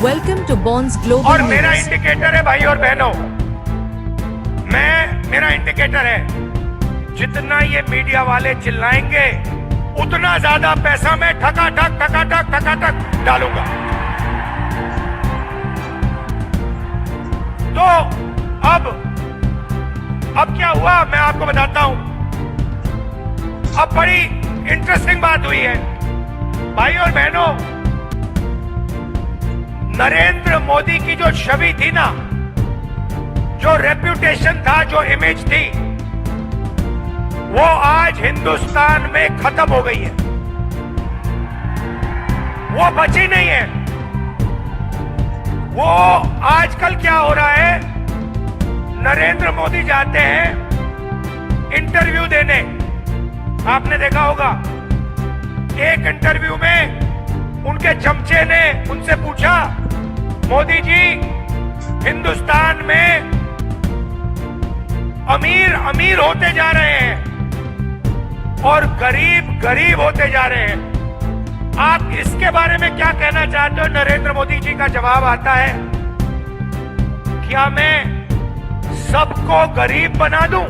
Welcome to Bonds Global और मेरा News. Indicator है भाई और बहनों, मेरा इंडिकेटर है, जितना ये मीडिया वाले चिल्लाएंगे उतना ज्यादा पैसा मैं ठकाठक डालूंगा। तो अब क्या हुआ मैं आपको बताता हूं। अब बड़ी इंटरेस्टिंग बात हुई है भाई और बहनों। नरेंद्र मोदी की जो छवि थी ना, जो रेप्यूटेशन था, जो इमेज थी, वो आज हिंदुस्तान में खत्म हो गई है, वो बची नहीं है। वो आजकल क्या हो रहा है, नरेंद्र मोदी जाते हैं इंटरव्यू देने, आपने देखा होगा। एक इंटरव्यू में उनके चमचे ने उनसे पूछा, मोदी जी हिंदुस्तान में अमीर अमीर होते जा रहे हैं और गरीब गरीब होते जा रहे हैं, आप इसके बारे में क्या कहना चाहते हो? नरेंद्र मोदी जी का जवाब आता है, क्या मैं सबको गरीब बना दूं?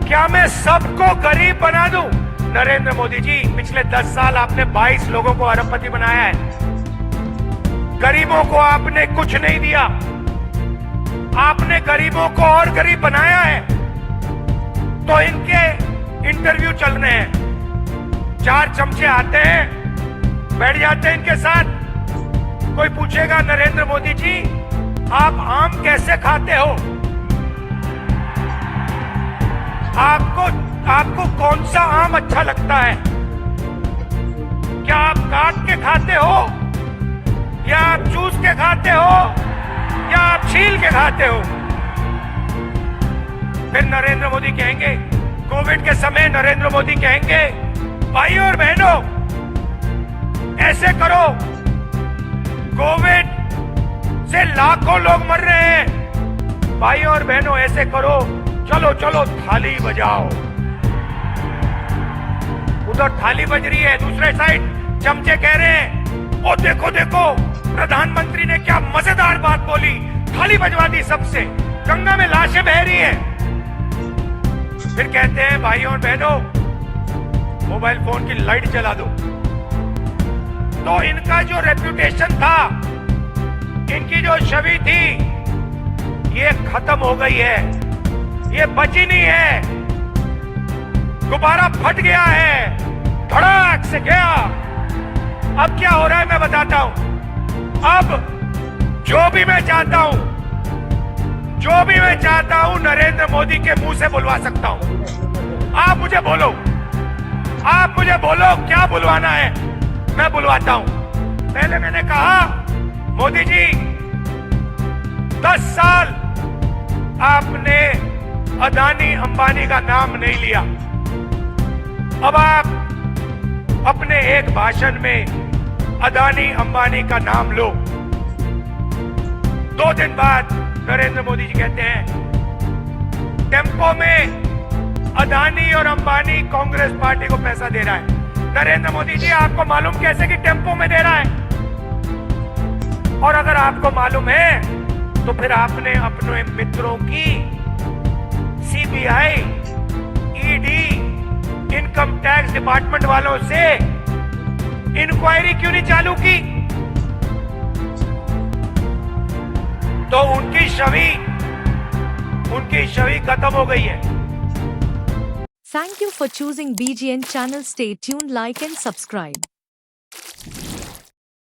क्या मैं सबको गरीब बना दूं? नरेंद्र मोदी जी, पिछले 10 साल आपने 22 लोगों को अरबपति बनाया है, गरीबों को आपने कुछ नहीं दिया, आपने गरीबों को और गरीब बनाया है। तो इनके इंटरव्यू चल रहे हैं, 4 चमचे आते हैं, बैठ जाते हैं इनके साथ। कोई पूछेगा, नरेंद्र मोदी जी आप आम कैसे खाते हो? आपको कौन सा आम अच्छा लगता है? क्या आप काट के खाते हो, या आप चूस के खाते हो, या आप छील के खाते हो? फिर नरेंद्र मोदी कहेंगे, कोविड के समय नरेंद्र मोदी कहेंगे, भाई और बहनों ऐसे करो, कोविड से लाखों लोग मर रहे हैं, भाई और बहनों ऐसे करो, चलो चलो थाली बजाओ। उधर थाली बज रही है, दूसरे साइड चमचे कह रहे हैं, ओ देखो देखो प्रधानमंत्री ने क्या मजेदार बात बोली, थाली बजवा दी सबसे, गंगा में लाशें बह रही हैं। फिर कहते हैं, भाइयों और बहनों मोबाइल फोन की लाइट जला दो। तो इनका जो रेप्यूटेशन था, इनकी जो छवि थी, ये खत्म हो गई है, ये बची नहीं है, गुब्बारा फट गया है, धड़ाक से गया। अब क्या हो रहा है मैं बताता हूं। अब जो भी मैं चाहता हूं नरेंद्र मोदी के मुंह से बुलवा सकता हूं। आप मुझे बोलो क्या बुलवाना है, मैं बुलवाता हूं। पहले मैंने कहा, मोदी जी 10 साल आपने अदानी अंबानी का नाम नहीं लिया, अब आप अपने एक भाषण में अदानी अंबानी का नाम लो। 2 दिन बाद नरेंद्र मोदी जी कहते हैं, टेम्पो में अदानी और अंबानी कांग्रेस पार्टी को पैसा दे रहा है। नरेंद्र मोदी जी, आपको मालूम कैसे कि टेम्पो में दे रहा है? और अगर आपको मालूम है तो फिर आपने अपने मित्रों की CBI, ED, income tax department वालों से इंक्वायरी क्यों नहीं चालू की? तो उनकी छवि खत्म हो गई है। Thank you for choosing BGN channel. Stay tuned, like and subscribe.